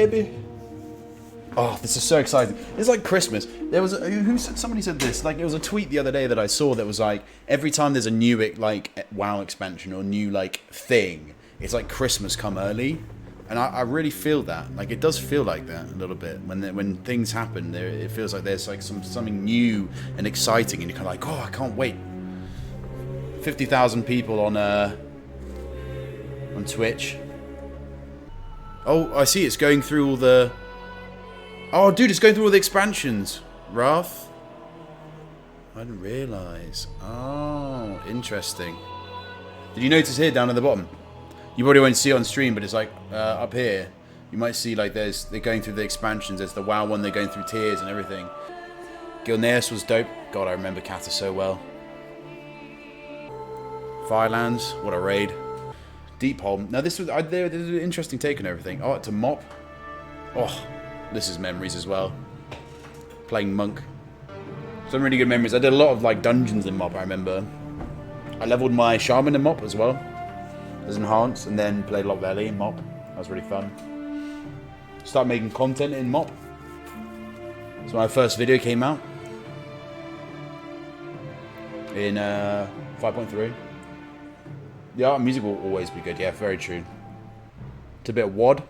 baby. Oh, this is so exciting. It's like Christmas. There was somebody said this. Like, there was a tweet the other day that I saw that was like, every time there's a new like WoW expansion or new like thing, it's like Christmas come early. And I really feel that. Like, it does feel like that a little bit. When things happen, it feels like there's like something new and exciting, and you're kind of like, oh, I can't wait. 50,000 people on Twitch. Oh, I see. It's going through all the. Oh, dude, it's going through all the expansions. Wrath. I didn't realise. Oh, interesting. Did you notice here down at the bottom? You probably won't see it on stream, but it's like up here. You might see like they're going through the expansions. There's the WoW one. They're going through tiers and everything. Gilneas was dope. God, I remember Kata so well. Firelands, what a raid. Deepholm. Now this was there's an interesting take on everything. Oh, to Mop. Oh, this is memories as well. Playing Monk. Some really good memories. I did a lot of like dungeons in Mop. I remember. I leveled my Shaman in Mop as well. As enhanced, and then played a lot of Ellie in Mop. That was really fun. Start making content in Mop. So my first video came out in 5.3. The art and music will always be good. Yeah, very true. It's a bit of WoD.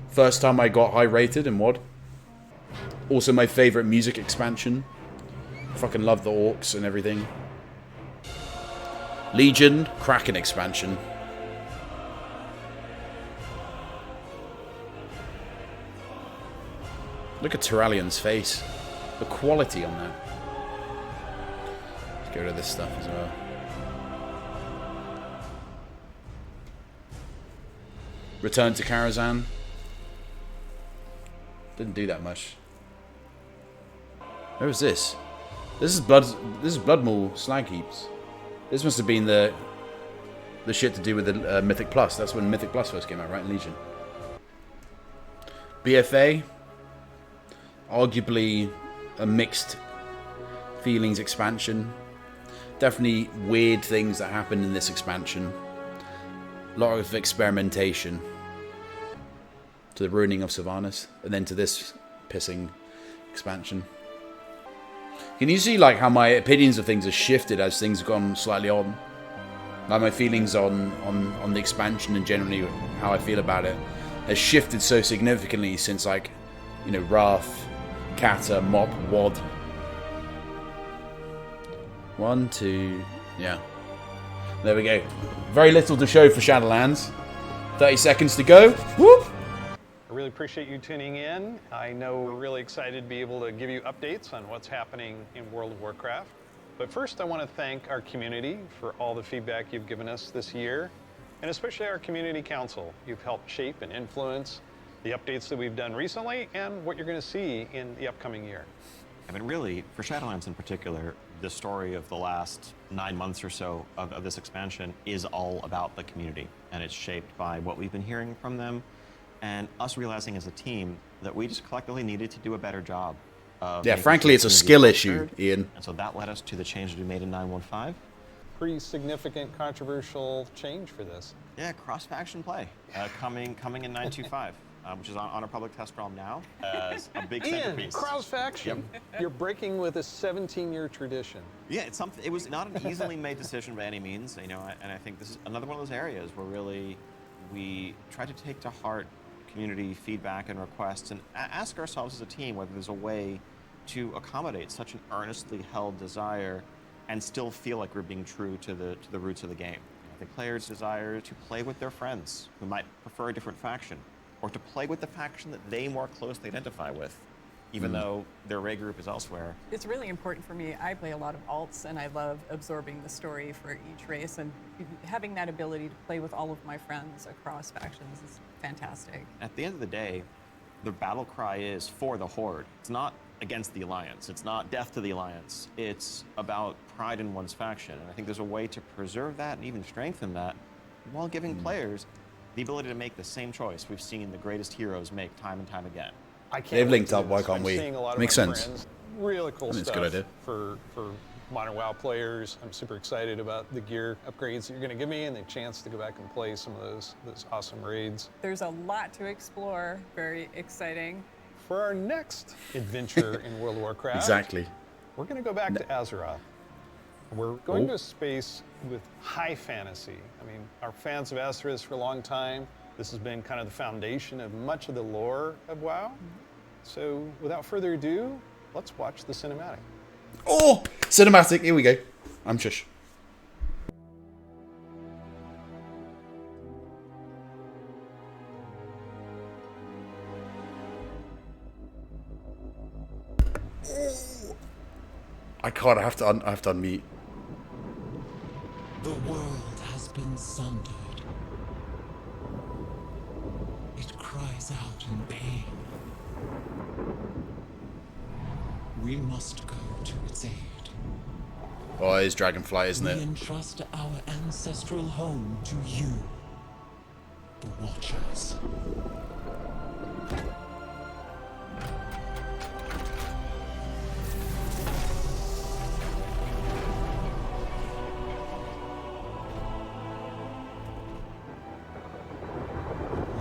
First time I got high rated in WoD. Also my favorite music expansion. Fucking love the orcs and everything. Legion, Kraken expansion. Look at Tyralion's face. The quality on that. Let's get rid of this stuff as well. Return to Karazhan. Didn't do that much. Where was this? This is Bloodmaw slag heaps. This must have been the shit to do with the Mythic Plus. That's when Mythic Plus first came out, right? Legion. BFA. Arguably a mixed feelings expansion. Definitely weird things that happened in this expansion. A lot of experimentation. To the ruining of Sylvanas. And then to this pissing expansion. Can you see like how my opinions of things have shifted as things have gone slightly on? Like my feelings on the expansion and generally how I feel about it has shifted so significantly since like, you know, Wrath, Kata, Mop, WoD. 1, 2, yeah. There we go. Very little to show for Shadowlands. 30 seconds to go. Whoop! I really appreciate you tuning in. I know we're really excited to be able to give you updates on what's happening in World of Warcraft. But first, I want to thank our community for all the feedback you've given us this year, and especially our community council. You've helped shape and influence the updates that we've done recently and what you're going to see in the upcoming year. I mean, really, for Shadowlands in particular, the story of the last 9 months or so of this expansion is all about the community, and it's shaped by what we've been hearing from them and us realizing as a team that we just collectively needed to do a better job. Yeah, frankly, it's a skill issue, Ian. And so that led us to the changes we made in 9.15. Pretty significant controversial change for this. Yeah, cross-faction play coming in 9.25. Which is on our public test realm now as a big centerpiece. Cross-faction. Yep. You're breaking with a 17-year tradition. Yeah, it's something. It was not an easily made decision by any means, you know. And I think this is another one of those areas where really we try to take to heart community feedback and requests and ask ourselves as a team whether there's a way to accommodate such an earnestly held desire and still feel like we're being true to the roots of the game. The players' desire to play with their friends who might prefer a different faction, or to play with the faction that they more closely identify with, even though their raid group is elsewhere. It's really important for me. I play a lot of alts, and I love absorbing the story for each race, and having that ability to play with all of my friends across factions is fantastic. At the end of the day, the battle cry is for the Horde. It's not against the Alliance. It's not death to the Alliance. It's about pride in one's faction, and I think there's a way to preserve that and even strengthen that while giving players the ability to make the same choice we've seen the greatest heroes make time and time again. They've linked up, why can't we? Seeing a lot of Makes my sense. friends. Really cool I think it's stuff a good idea. for modern WoW players. I'm super excited about the gear upgrades that you're going to give me and the chance to go back and play some of those awesome raids. There's a lot to explore. Very exciting. For our next adventure in World of Warcraft, Exactly. we're going to go back to Azeroth. We're going to a space with high fantasy. I mean, our fans of Azeroth for a long time. This has been kind of the foundation of much of the lore of WoW. So without further ado, let's watch the cinematic. Oh, cinematic. Here we go. I'm shush. I can't. I have to unmute. The world has been sundered. It cries out in pain. We must go to its aid. Oh, it's Dragonflight, isn't We it? entrust our ancestral home to you, the Watchers.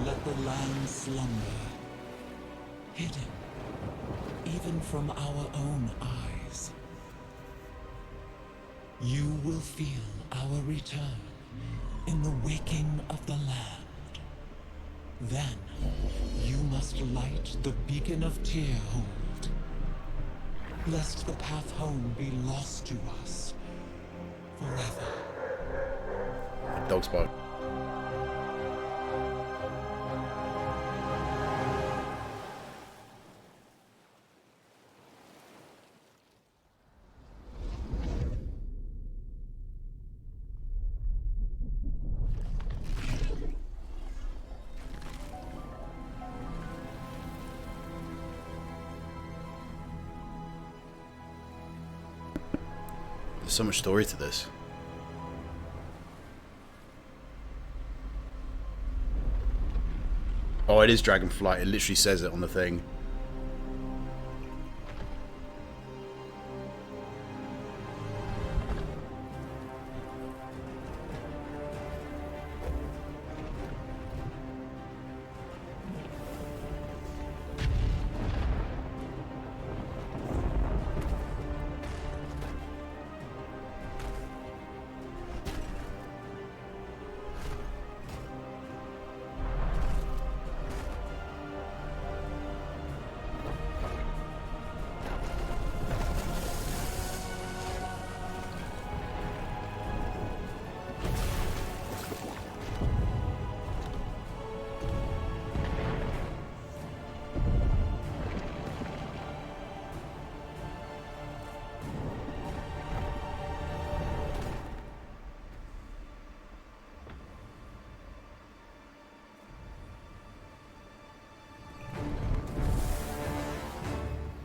Let the land slumber, hidden even from our own eyes. You will feel our return in the waking of the land. Then, you must light the beacon of Tearhold, lest the path home be lost to us forever. Dog's bark. There's so much story to this. Oh, it is Dragonflight. It literally says it on the thing.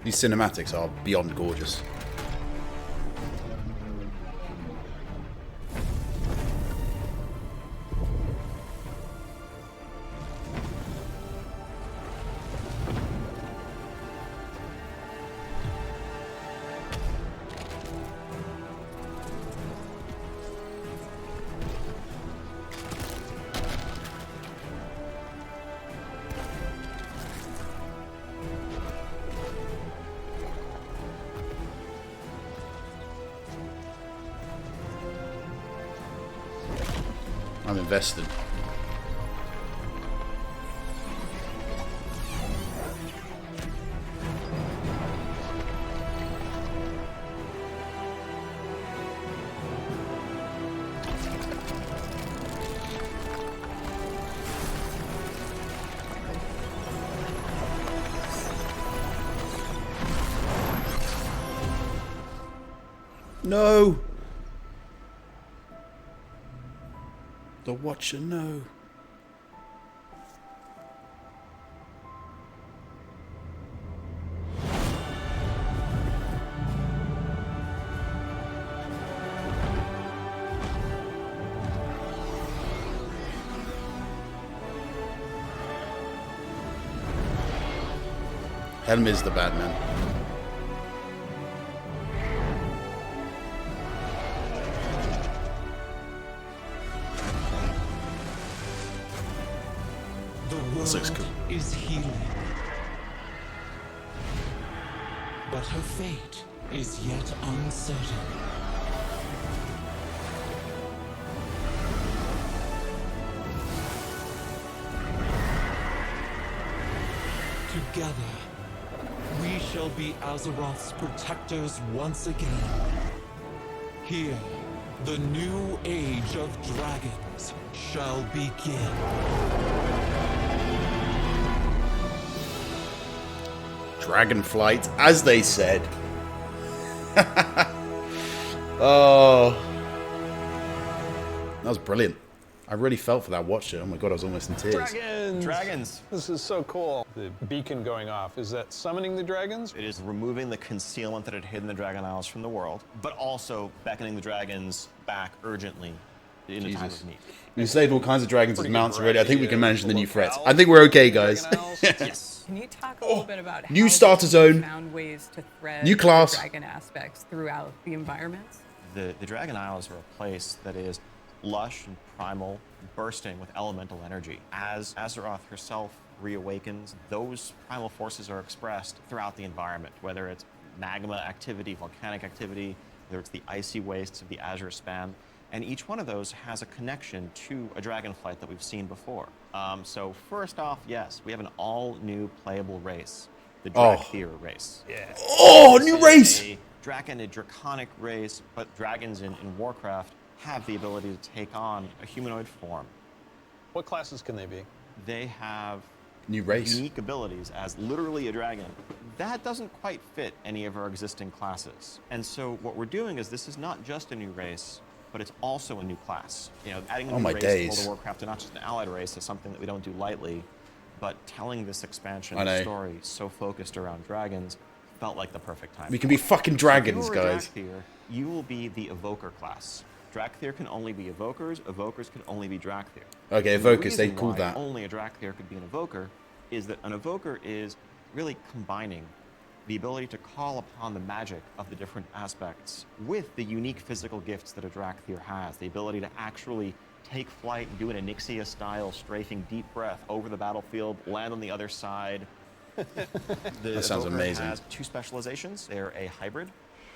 These cinematics are beyond gorgeous. I'm invested. No! The Watcher, no. Helm is the bad man. looks world cool. is healing. But her fate is yet uncertain. Together, we shall be Azeroth's protectors once again. Here, the new age of dragons shall begin. Dragonflight, as they said. Oh, that was brilliant. I really felt for that. Watched it. Oh my god, I was almost in tears. Dragons! Dragons. This is so cool. The beacon going off, is that summoning the dragons? It is removing the concealment that had hidden the Dragon Isles from the world, but also beckoning the dragons back urgently in a time Jesus. of need. We saved all kinds of dragons as Pretty good mounts already. I think we variety can manage the new of threats. locales, I think we're okay, guys. Dragon Isles. Yes. Can you talk a little bit about how new starter they zone. found ways to thread New class. the dragon aspects throughout the environments? The Dragon Isles are a place that is lush and primal, bursting with elemental energy. As Azeroth herself reawakens, those primal forces are expressed throughout the environment, whether it's magma activity, volcanic activity, whether it's the icy wastes of the Azure Span. And each one of those has a connection to a Dragonflight that we've seen before. So first off, yes, we have an all-new playable race, the Drakthyr race. Yeah. Oh, This new is race! A Draken, draconic race, but dragons in Warcraft have the ability to take on a humanoid form. What classes can they be? They have New race. unique abilities as literally a dragon. That doesn't quite fit any of our existing classes. And so what we're doing is this is not just a new race, but it's also a new class. You know, adding a Oh new my race days. to World of Warcraft, and not just an allied race, is something that we don't do lightly. But telling this expansion I know. story so focused around dragons felt like the perfect time. We can be fucking dragons, If you were a guys. Drakthyr, you will be the Evoker class. Drakthyr can only be Evokers. Evokers can only be Drakthyr. Okay, And the Evokers, they reason call why that. only a Drakthyr could be an Evoker is that an Evoker is really combining the ability to call upon the magic of the different aspects with the unique physical gifts that a Drakthyr has. The ability to actually take flight and do an Onyxia-style strafing deep breath over the battlefield, land on the other side. That sounds Evoker amazing. has two specializations. They're a hybrid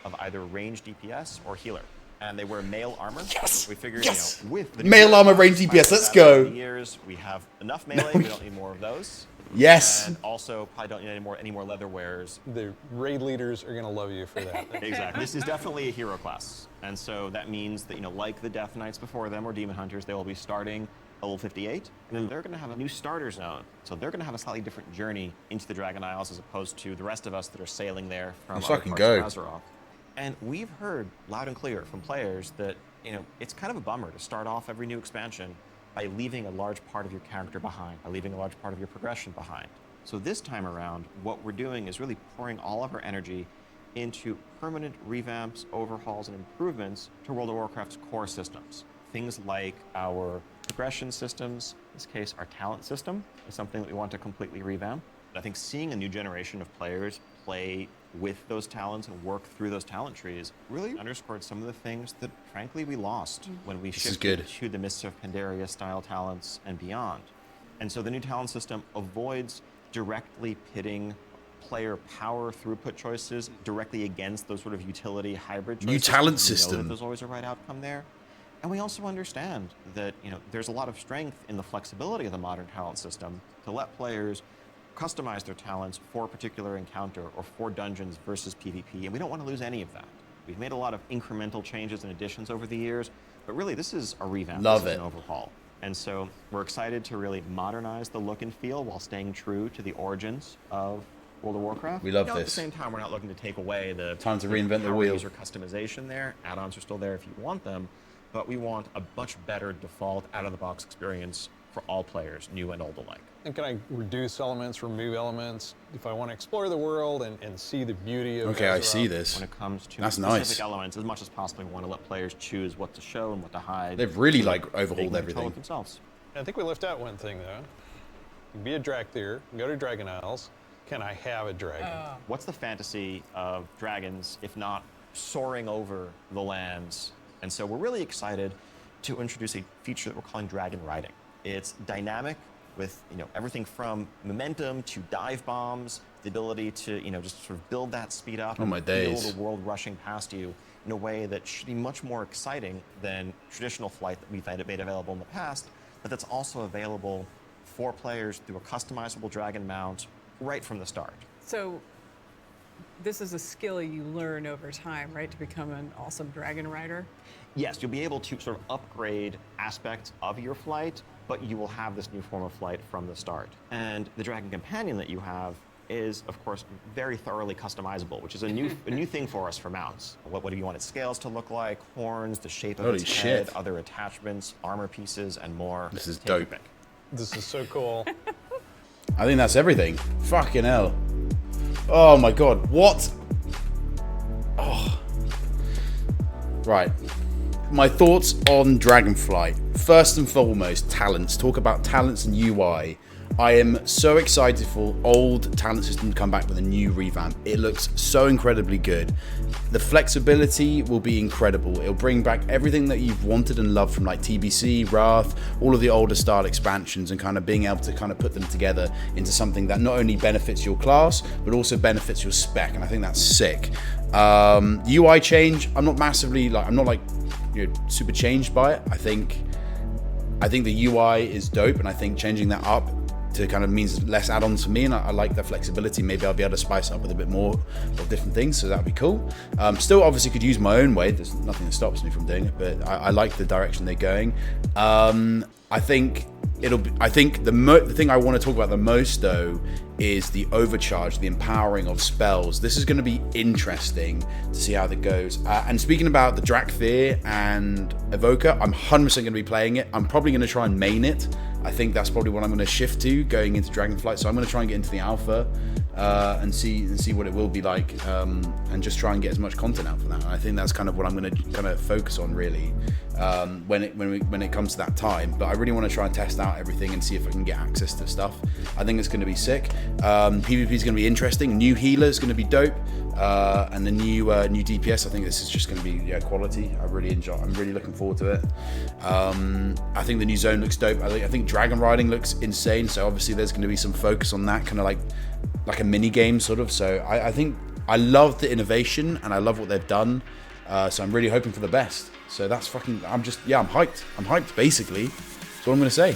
of either ranged DPS or healer. And they wear male armor. Yes! We figured, Yes! you know, with the Male new armor, class ranged DPS, let's expansions go! over the years, we have enough melee. We don't need more of those. Yes. And also, probably don't need any more leather wearers. The raid leaders are going to love you for that. Exactly. This is definitely a hero class. And so that means that, you know, like the Death Knights before them or Demon Hunters, they will be starting level 58. And then they're going to have a new starter zone. So they're going to have a slightly different journey into the Dragon Isles as opposed to the rest of us that are sailing there from Let's other fucking parts go. of Azeroth. And we've heard loud and clear from players that, you know, it's kind of a bummer to start off every new expansion by leaving a large part of your character behind, by leaving a large part of your progression behind. So this time around, what we're doing is really pouring all of our energy into permanent revamps, overhauls, and improvements to World of Warcraft's core systems. Things like our progression systems, in this case, our talent system, is something that we want to completely revamp. I think seeing a new generation of players play with those talents and work through those talent trees really underscored some of the things that, frankly, we lost when we is shifted good. to the Mists of Pandaria style talents and beyond. And so the new talent system avoids directly pitting player power throughput choices directly against those sort of utility hybrid choices. New talent We know that system. there's always a right outcome there. And we also understand that, you know, there's a lot of strength in the flexibility of the modern talent system to let players customize their talents for a particular encounter or for dungeons versus PvP, and we don't want to lose any of that. We've made a lot of incremental changes and additions over the years, but really this is a revamp. Love This is it. an overhaul. And so we're excited to really modernize the look and feel while staying true to the origins of World of Warcraft. We love You know, At the this. same time, we're not looking to take away the Time to reinvent the power wheel. user customization there. Add-ons are still there if you want them, but we want a much better default out-of-the-box experience for all players, new and old alike. And can I reduce elements, remove elements, if I want to explore the world and see the beauty of Okay, I Azeroth? see this. When it comes to That's specific nice. elements, as much as possible, we want to let players choose what to show and what to hide. They've really, so like, that they overhauled can control everything. it themselves. I think we left out one thing, though. You can be a Drakthyr, go to Dragon Isles. Can I have a dragon? What's the fantasy of dragons, if not soaring over the lands? And so we're really excited to introduce a feature that we're calling dragon riding. It's dynamic, with everything from momentum to dive bombs, the ability to just sort of build that speed up Oh my and feel days. the world rushing past you in a way that should be much more exciting than traditional flight that we've made available in the past, but that's also available for players through a customizable dragon mount right from the start. So this is a skill you learn over time, right, to become an awesome dragon rider? Yes, you'll be able to sort of upgrade aspects of your flight, but you will have this new form of flight from the start. And the Dragon Companion that you have is, of course, very thoroughly customizable, which is a new thing for us for mounts. What do you want its scales to look like, horns, the shape of Holy its head, shit. other attachments, armor pieces, and more. This is Take your dope. pick. This is so cool. I think that's everything. Fucking hell. Oh my god. What? Oh. Right. My thoughts on Dragonflight. First and foremost, talents. Talk about talents and UI. I am so excited for old talent system to come back with a new revamp. It looks so incredibly good. The flexibility will be incredible. It'll bring back everything that you've wanted and loved from like TBC, Wrath, all of the older style expansions, and kind of being able to kind of put them together into something that not only benefits your class, but also benefits your spec. And I think that's sick. UI change, I'm not massively super changed by it. I think the UI is dope, and I think changing that up to kind of means less add-ons for me, and I like the flexibility. Maybe I'll be able to spice up with a bit more of different things, so that'd be cool. Still obviously could use my own way. There's nothing that stops me from doing it, but I like the direction they're going. I think the thing I want to talk about the most though is the overcharge, the empowering of spells. This is going to be interesting to see how that goes. And speaking about the Drakthyr and Evoker, I'm 100% going to be playing it. I'm probably going to try and main it. I think that's probably what I'm going to shift to going into Dragonflight. So I'm going to try and get into the alpha and see what it will be like, and just try and get as much content out from that. And I think that's kind of what I'm going to kind of focus on really when it comes to that time. But I really want to try and test out everything and see if I can get access to stuff. I think it's going to be sick. PvP is going to be interesting. New healer is going to be dope, and the new DPS. I think this is just going to be quality. I'm really looking forward to it. I think the new zone looks dope. I think dragon riding looks insane. So obviously there's going to be some focus on that, kind of like a mini game sort of. So I think I love the innovation and I love what they've done. So I'm really hoping for the best. So that's I'm hyped. I'm hyped basically. That's what I'm going to say.